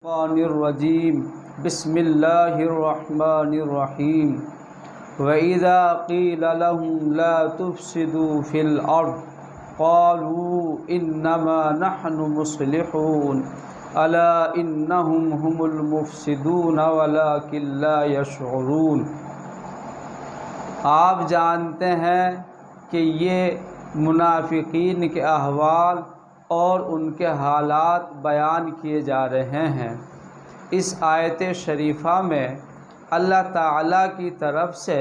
الشیطان الرجیم بسم اللہ الرحمن الرحیم وَإِذَا قِيلَ لَهُمْ لَا تُفْسِدُوا فِي الْأَرْضِ قَالُوا إِنَّمَا نَحْنُ مُصْلِحُونَ أَلَا إِنَّهُمْ هُمُ الْمُفْسِدُونَ وَلَكِنْ لَا يَشْعُرُونَ۔ آپ جانتے ہیں کہ یہ منافقین کے احوال اور ان کے حالات بیان کیے جا رہے ہیں۔ اس آیت شریفہ میں اللہ تعالیٰ کی طرف سے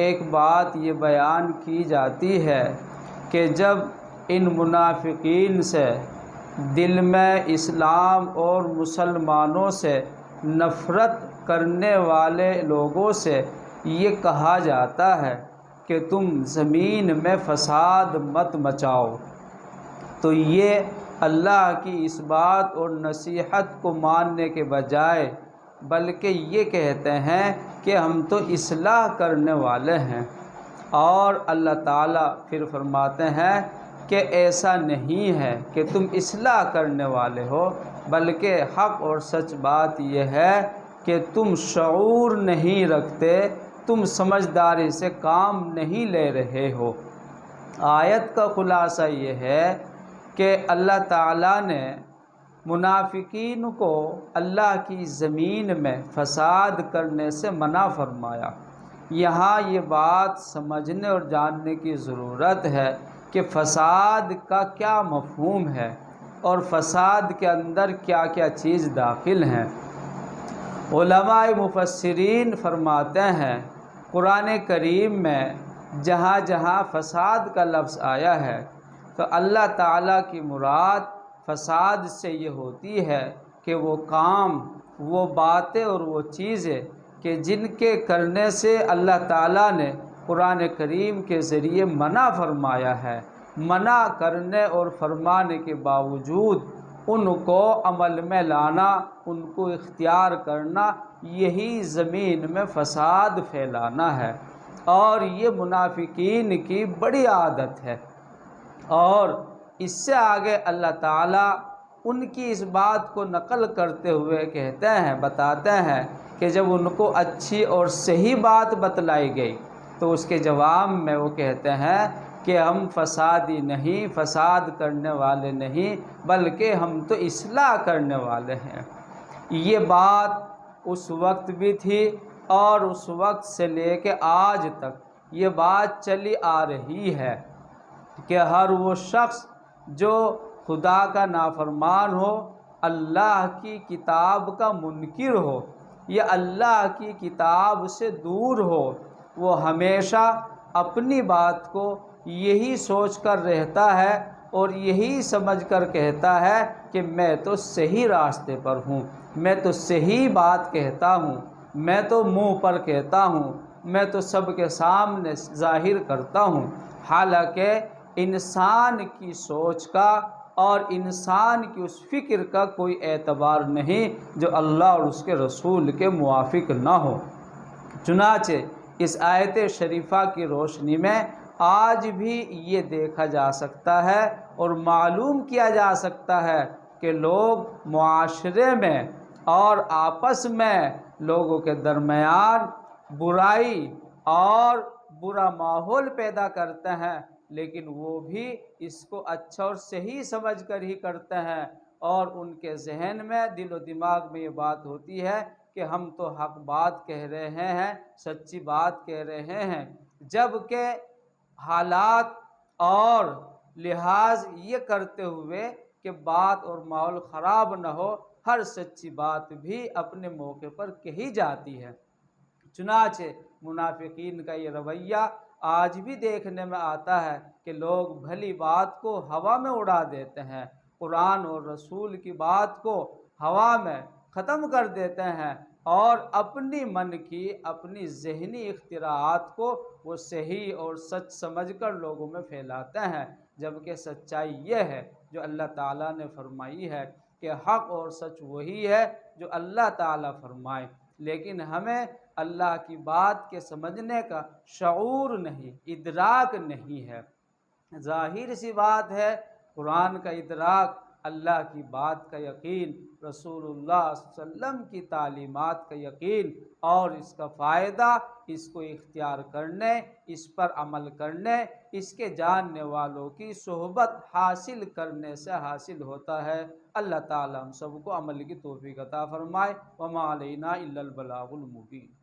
ایک بات یہ بیان کی جاتی ہے کہ جب ان منافقین سے دل میں اسلام اور مسلمانوں سے نفرت کرنے والے لوگوں سے یہ کہا جاتا ہے کہ تم زمین میں فساد مت مچاؤ، تو یہ اللہ کی اس بات اور نصیحت کو ماننے کے بجائے بلکہ یہ کہتے ہیں کہ ہم تو اصلاح کرنے والے ہیں۔ اور اللہ تعالیٰ پھر فرماتے ہیں کہ ایسا نہیں ہے کہ تم اصلاح کرنے والے ہو، بلکہ حق اور سچ بات یہ ہے کہ تم شعور نہیں رکھتے، تم سمجھداری سے کام نہیں لے رہے ہو۔ آیت کا خلاصہ یہ ہے کہ اللہ تعالیٰ نے منافقین کو اللہ کی زمین میں فساد کرنے سے منع فرمایا۔ یہاں یہ بات سمجھنے اور جاننے کی ضرورت ہے کہ فساد کا کیا مفہوم ہے اور فساد کے اندر کیا کیا چیز داخل ہیں۔ علماء مفسرین فرماتے ہیں قرآن کریم میں جہاں جہاں فساد کا لفظ آیا ہے تو اللہ تعالیٰ کی مراد فساد سے یہ ہوتی ہے کہ وہ کام، وہ باتیں اور وہ چیزیں کہ جن کے کرنے سے اللہ تعالیٰ نے قرآن کریم کے ذریعے منع فرمایا ہے، منع کرنے اور فرمانے کے باوجود ان کو عمل میں لانا، ان کو اختیار کرنا، یہی زمین میں فساد پھیلانا ہے۔ اور یہ منافقین کی بڑی عادت ہے۔ اور اس سے آگے اللہ تعالیٰ ان کی اس بات کو نقل کرتے ہوئے کہتے ہیں، بتاتے ہیں کہ جب ان کو اچھی اور صحیح بات بتلائی گئی تو اس کے جواب میں وہ کہتے ہیں کہ ہم فسادی نہیں، فساد کرنے والے نہیں، بلکہ ہم تو اصلاح کرنے والے ہیں۔ یہ بات اس وقت بھی تھی اور اس وقت سے لے کے آج تک یہ بات چلی آ رہی ہے کہ ہر وہ شخص جو خدا کا نافرمان ہو، اللہ کی کتاب کا منکر ہو یا اللہ کی کتاب سے دور ہو، وہ ہمیشہ اپنی بات کو یہی سوچ کر رہتا ہے اور یہی سمجھ کر کہتا ہے کہ میں تو صحیح راستے پر ہوں، میں تو صحیح بات کہتا ہوں، میں تو منہ پر کہتا ہوں، میں تو سب کے سامنے ظاہر کرتا ہوں۔ حالانکہ انسان کی سوچ کا اور انسان کی اس فکر کا کوئی اعتبار نہیں جو اللہ اور اس کے رسول کے موافق نہ ہو۔ چنانچہ اس آیت شریفہ کی روشنی میں آج بھی یہ دیکھا جا سکتا ہے اور معلوم کیا جا سکتا ہے کہ لوگ معاشرے میں اور آپس میں لوگوں کے درمیان برائی اور برا ماحول پیدا کرتے ہیں، لیکن وہ بھی اس کو اچھا اور صحیح سمجھ کر ہی کرتے ہیں، اور ان کے ذہن میں، دل و دماغ میں یہ بات ہوتی ہے کہ ہم تو حق بات کہہ رہے ہیں، سچی بات کہہ رہے ہیں، جبکہ حالات اور لحاظ یہ کرتے ہوئے کہ بات اور ماحول خراب نہ ہو، ہر سچی بات بھی اپنے موقع پر کہی جاتی ہے۔ چنانچہ منافقین کا یہ رویہ آج بھی دیکھنے میں آتا ہے کہ لوگ بھلی بات کو ہوا میں اڑا دیتے ہیں، قرآن اور رسول کی بات کو ہوا میں ختم کر دیتے ہیں اور اپنی من کی، اپنی ذہنی اختراعات کو وہ صحیح اور سچ سمجھ کر لوگوں میں پھیلاتے ہیں، جبکہ سچائی یہ ہے جو اللہ تعالیٰ نے فرمائی ہے کہ حق اور سچ وہی ہے جو اللہ تعالیٰ فرمائے، لیکن ہمیں اللہ کی بات کے سمجھنے کا شعور نہیں، ادراک نہیں ہے۔ ظاہر سی بات ہے، قرآن کا ادراک، اللہ کی بات کا یقین رسول اللہ صلی اللہ علیہ وسلم کی تعلیمات کا یقین اور اس کا فائدہ اس کو اختیار کرنے، اس پر عمل کرنے، اس کے جاننے والوں کی صحبت حاصل کرنے سے حاصل ہوتا ہے۔ اللہ تعالیٰ ہم سب کو عمل کی توفیق عطا فرمائے۔ وما علینا الا البلاغ المبین۔